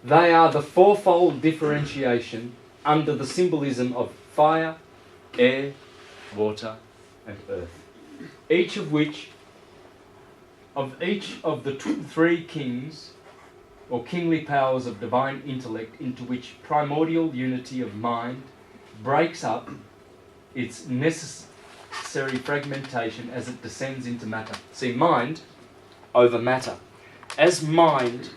They are the fourfold differentiation under the symbolism of fire, air, water, and earth. Each of the three kings or kingly powers of divine intellect into which primordial unity of mind breaks up its necessary fragmentation as it descends into matter. See, mind over matter. As mind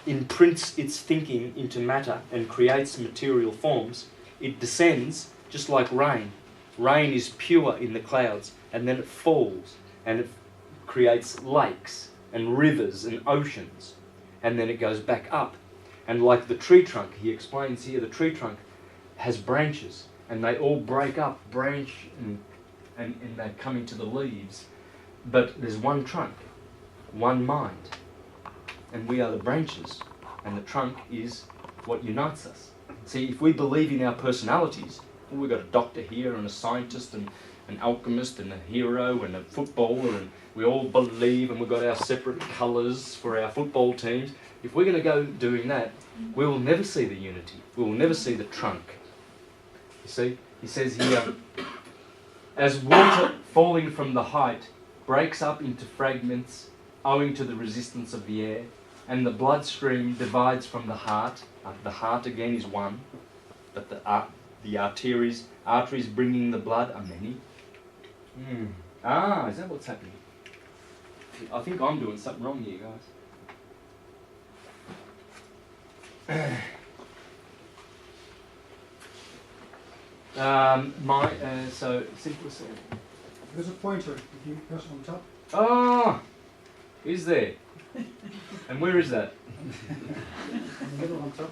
imprints its thinking into matter and creates material forms, it descends just like rain. Rain is pure in the clouds, and then it falls and it creates lakes and rivers and oceans, and then it goes back up. And like the tree trunk, he explains here, the tree trunk has branches, and they all break up, branch, and they come into the leaves. But there's one trunk, one mind, and we are the branches, and the trunk is what unites us. See, if we believe in our personalities, well, we've got a doctor here and a scientist and an alchemist and a hero and a footballer, and we all believe, and we've got our separate colours for our football teams. If we're going to go doing that, we will never see the unity. We will never see the trunk. You see, he says here, as water falling from the height breaks up into fragments owing to the resistance of the air, and the bloodstream divides from the heart again is one, but the arteries bringing the blood are many. Is that what's happening? I think I'm doing something wrong here, guys. So simple. There's a pointer. If you press on top. Ah, is there? And where is that? In the middle on top.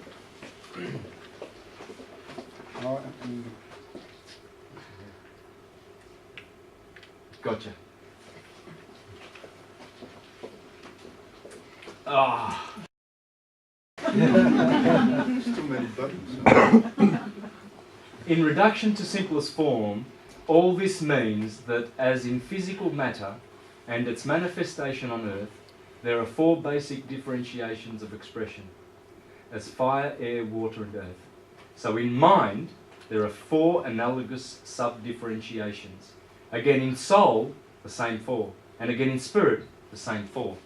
Gotcha. Ah. Too many buttons. In reduction to simplest form, all this means that as in physical matter and its manifestation on earth, there are four basic differentiations of expression, as fire, air, water, and earth. So in mind, there are four analogous sub-differentiations. Again in soul, the same four. And again in spirit, the same four.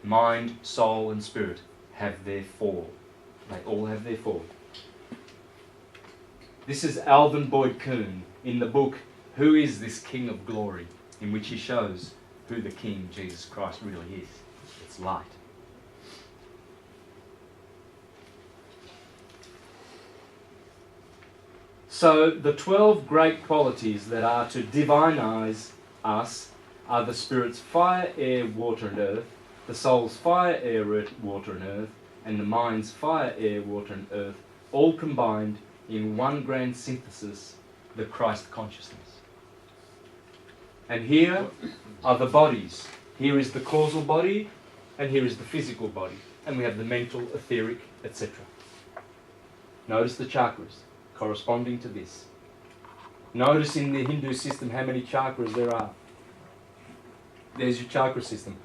Mind, soul, and spirit have their four. They all have their four. This is Alvin Boyd Kuhn in the book, Who is This King of Glory?, in which he shows who the King, Jesus Christ, really is. It's light. So the 12 great qualities that are to divinize us are the spirit's fire, air, water, and earth, the soul's fire, air, water, and earth, and the mind's fire, air, water, and earth, all combined in one grand synthesis, the Christ consciousness. And here are the bodies. Here is the causal body, and here is the physical body. And we have the mental, etheric, etc. Notice the chakras corresponding to this. Notice in the Hindu system how many chakras there are. There's your chakra system.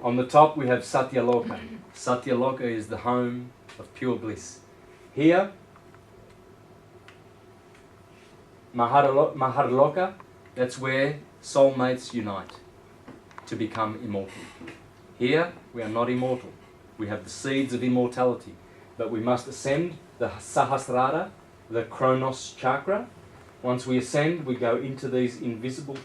On the top we have Satyaloka. Satyaloka is the home of pure bliss. Here, Maharloka, that's where soulmates unite to become immortal. Here, we are not immortal. We have the seeds of immortality, but we must ascend the Sahasrara, the Kronos chakra. Once we ascend, we go into these invisible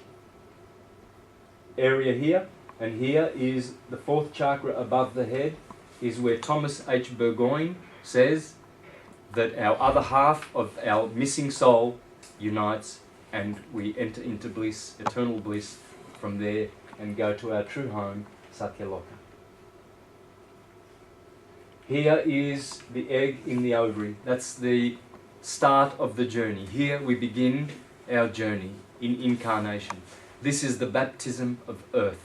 area here, and here is the fourth chakra above the head, is where Thomas H. Burgoyne says that our other half of our missing soul unites, and we enter into bliss, eternal bliss, from there and go to our true home, Satyaloka. Here is the egg in the ovary. That's the start of the journey. Here we begin our journey in incarnation. This is the baptism of earth.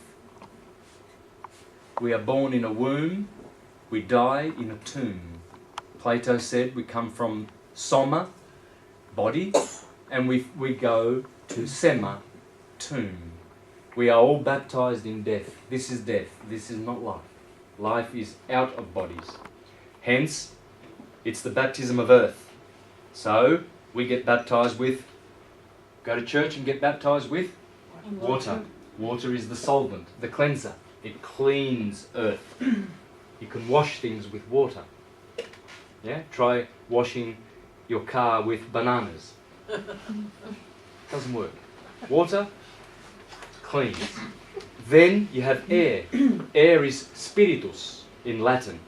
We are born in a womb, we die in a tomb. Plato said we come from soma, body, and we go to sema, tomb. We are all baptized in death. This is death. This is not life. Life is out of bodies. Hence, It's the baptism of earth. So we get baptized with, go to church and get baptized with water. Water is the solvent, the cleanser. It cleans earth. You can wash things with water. Yeah? Try washing your car with bananas. Doesn't work. Water cleans. Then you have air. Air is spiritus in Latin.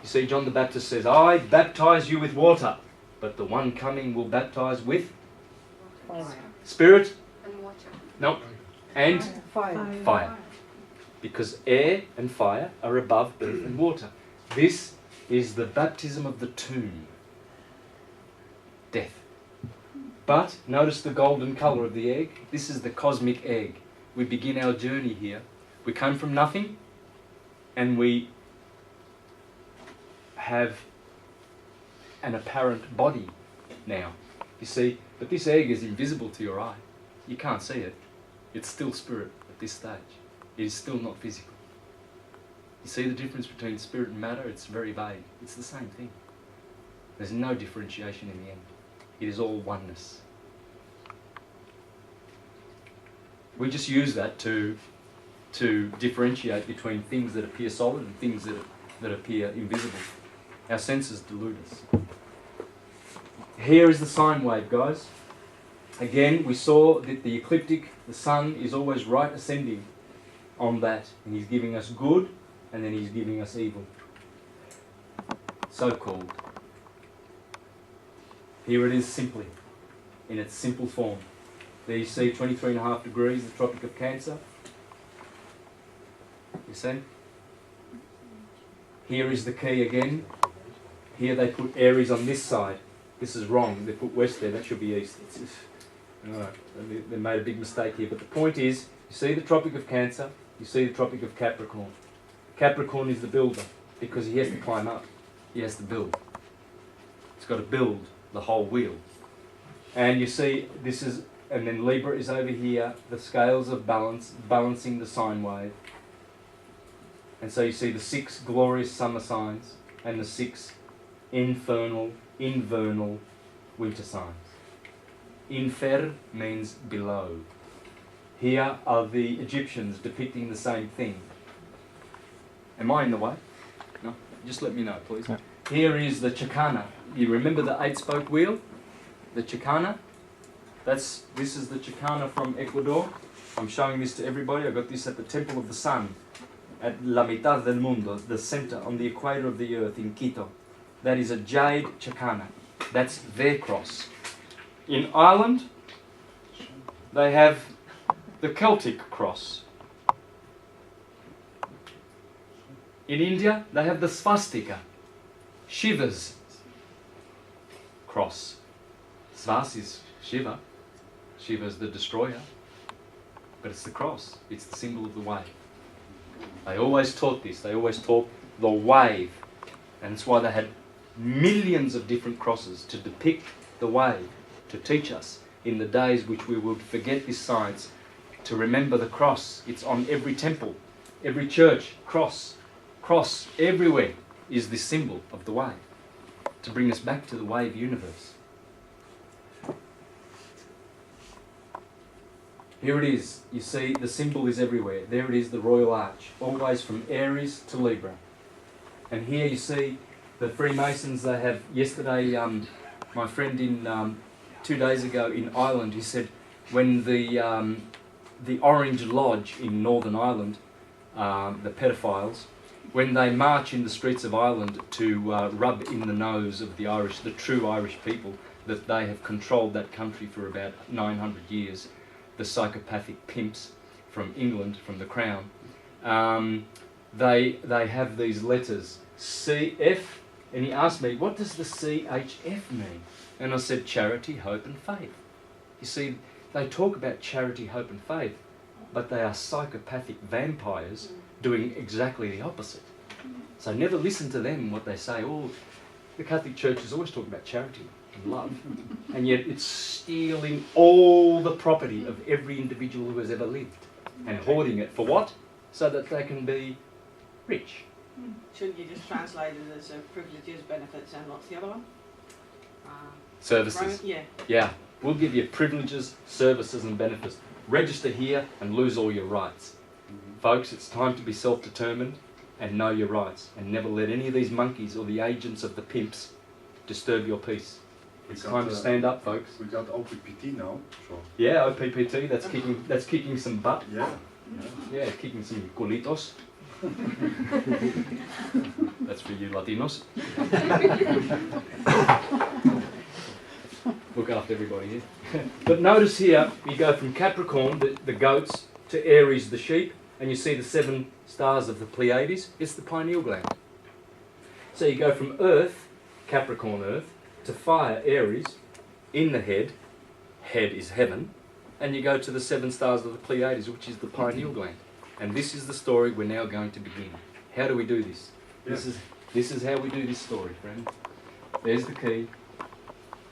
You see, John the Baptist says, I baptize you with water, but the one coming will baptize with spirit. And water. No. And Fire. fire. Because air and fire are above earth and water. This is the baptism of the tomb. Death. But notice the golden colour of the egg. This is the cosmic egg. We begin our journey here. We come from nothing and we have an apparent body now. You see, but this egg is invisible to your eye. You can't see it. It's still spirit at this stage. It is still not physical. You see the difference between spirit and matter? It's very vague. It's the same thing. There's no differentiation in the end. It is all oneness. We just use that to differentiate between things that appear solid and things that appear invisible. Our senses delude us. Here is the sine wave, guys. Again, we saw that the ecliptic, the sun, is always right ascending on that. And he's giving us good, and then he's giving us evil. So-called. Here it is simply, in its simple form. There you see 23.5 degrees, the Tropic of Cancer. You see? Here is the key again. Here they put Aries on this side. This is wrong. They put west there. That should be east. Alright, they made a big mistake here. But the point is, you see the Tropic of Cancer, you see the Tropic of Capricorn. Capricorn is the builder because he has to climb up. He has to build. It's got to build the whole wheel. And you see, this is, and then Libra is over here, the scales of balance, balancing the sine wave. And so you see the 6 glorious summer signs and the 6 infernal, invernal winter signs. Infer means below. Here are the Egyptians depicting the same thing. Am I in the way? No? Just let me know, please. Yeah. Here is the Chakana. You remember the 8-spoke wheel? The Chakana? This is the Chakana from Ecuador. I'm showing this to everybody. I got this at the Temple of the Sun at La Mitad del Mundo, the center on the equator of the earth in Quito. That is a jade Chakana. That's their cross. In Ireland, they have the Celtic cross. In India, they have the swastika, Shiva's cross. Svas is Shiva. Shiva is the destroyer. But it's the cross. It's the symbol of the wave. They always taught this. They always taught the wave. And that's why they had millions of different crosses to depict the wave, to teach us in the days which we would forget this science, to remember the cross. It's on every temple, every church, cross. Cross everywhere is this symbol of the wave, to bring us back to the wave universe. Here it is. You see, the symbol is everywhere. There it is, the royal arch, always from Aries to Libra. And here you see the Freemasons. They have, yesterday, my friend in 2 days ago in Ireland, he said when the Orange Lodge in Northern Ireland, the pedophiles, when they march in the streets of Ireland to rub in the nose of the Irish, the true Irish people, that they have controlled that country for about 900 years, the psychopathic pimps from England, from the Crown, they have these letters, CF, and he asked me, what does the CHF mean? And I said, charity, hope and faith. You see, they talk about charity, hope and faith, but they are psychopathic vampires doing exactly the opposite. So never listen to them, what they say. Oh, the Catholic Church is always talking about charity and love, and yet it's stealing all the property of every individual who has ever lived and hoarding it for what? So that they can be rich. Shouldn't you just translate it as privileges, benefits, and what's the other one? Services. Yeah. Yeah, we'll give you privileges, services and benefits. Register here and lose all your rights. Folks, it's time to be self-determined and know your rights, and never let any of these monkeys or the agents of the pimps disturb your peace. It's time to stand up, folks. We got OPPT now, so. Yeah, OPPT, that's kicking some butt. Yeah. Yeah, kicking some colitos. That's for you Latinos. Look after everybody here. But notice here, you go from Capricorn, the goats, to Aries, the sheep, and you see the 7 stars of the Pleiades. It's the pineal gland. So you go from Earth, Capricorn Earth, to fire, Aries, in the head is heaven, and you go to the 7 stars of the Pleiades, which is the pineal gland. And this is the story we're now going to begin. How do we do this? Yeah. This is how we do this story, friend. There's the key.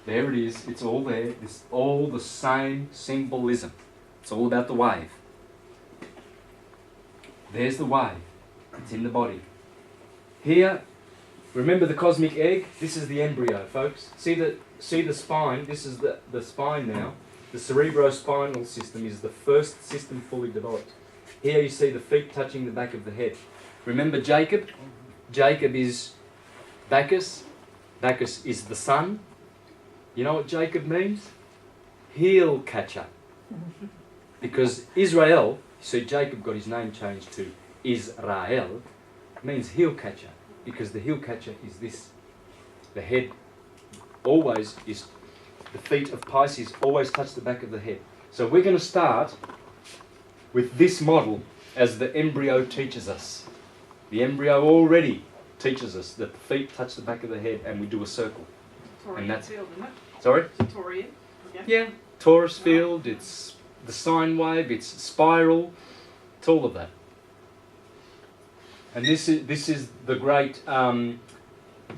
There it is. It's all there. It's all the same symbolism. It's all about the wave. There's the wave. It's in the body. Here, remember the cosmic egg? This is the embryo, folks. See the spine? This is the spine now. The cerebrospinal system is the first system fully developed. Here you see the feet touching the back of the head. Remember Jacob? Jacob is Bacchus. Bacchus is the sun. You know what Jacob means? Heel catcher. Because Israel, so Jacob got his name changed to Israel, means heel catcher. Because the heel catcher is this. The head always is, the feet of Pisces always touch the back of the head. So we're going to start with this model as the embryo teaches us. The embryo already teaches us that the feet touch the back of the head and we do a circle. Taurian And that's- field, isn't it? Sorry? It's a Taurian. Yeah. Taurus field, it's the sine wave, it's spiral, it's all of that. And this is the great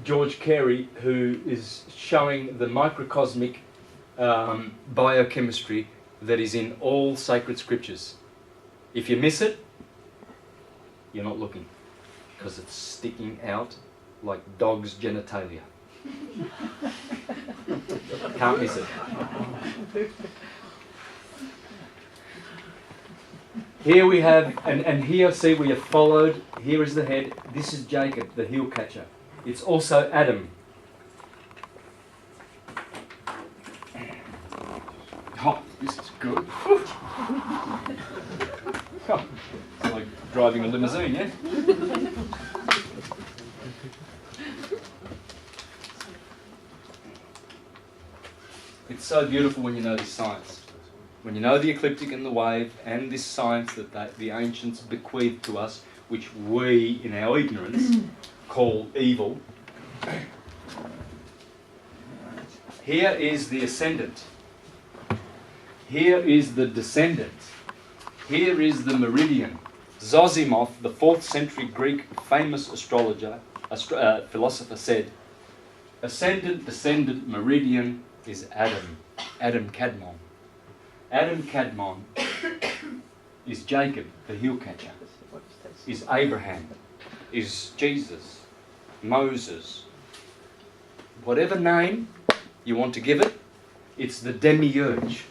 George Carey, who is showing the microcosmic biochemistry that is in all sacred scriptures. If you miss it, you're not looking, because it's sticking out like dog's genitalia. Can't miss it. Here we have, and here see we have followed, here is the head, this is Jacob, the heel catcher. It's also Adam. Oh, this is good. Oh, it's like driving a limousine, yeah? It's so beautiful when you know this science. When you know the ecliptic and the wave and this science that the ancients bequeathed to us, which we, in our ignorance, call evil. Here is the ascendant. Here is the descendant. Here is the meridian. Zosimoff, the 4th century Greek famous astrologer, philosopher, said, ascendant, descendant, meridian is Adam. Adam Kadmon. Adam Kadmon is Jacob, the heel catcher, is Abraham, is Jesus, Moses. Whatever name you want to give it, it's the demiurge,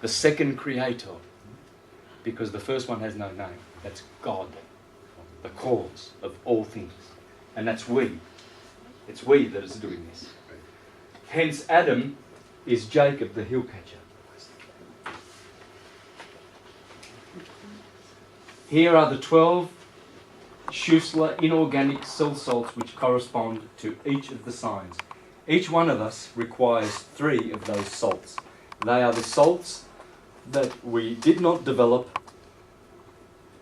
the second creator, because the first one has no name. That's God, the cause of all things. And that's we. It's we that is doing this. Hence Adam is Jacob, the heel catcher. Here are the 12 Schussler inorganic cell salts which correspond to each of the signs. Each one of us requires 3 of those salts. They are the salts that we did not develop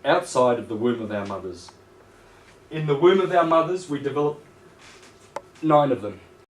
outside of the womb of our mothers. In the womb of our mothers, we developed 9 of them.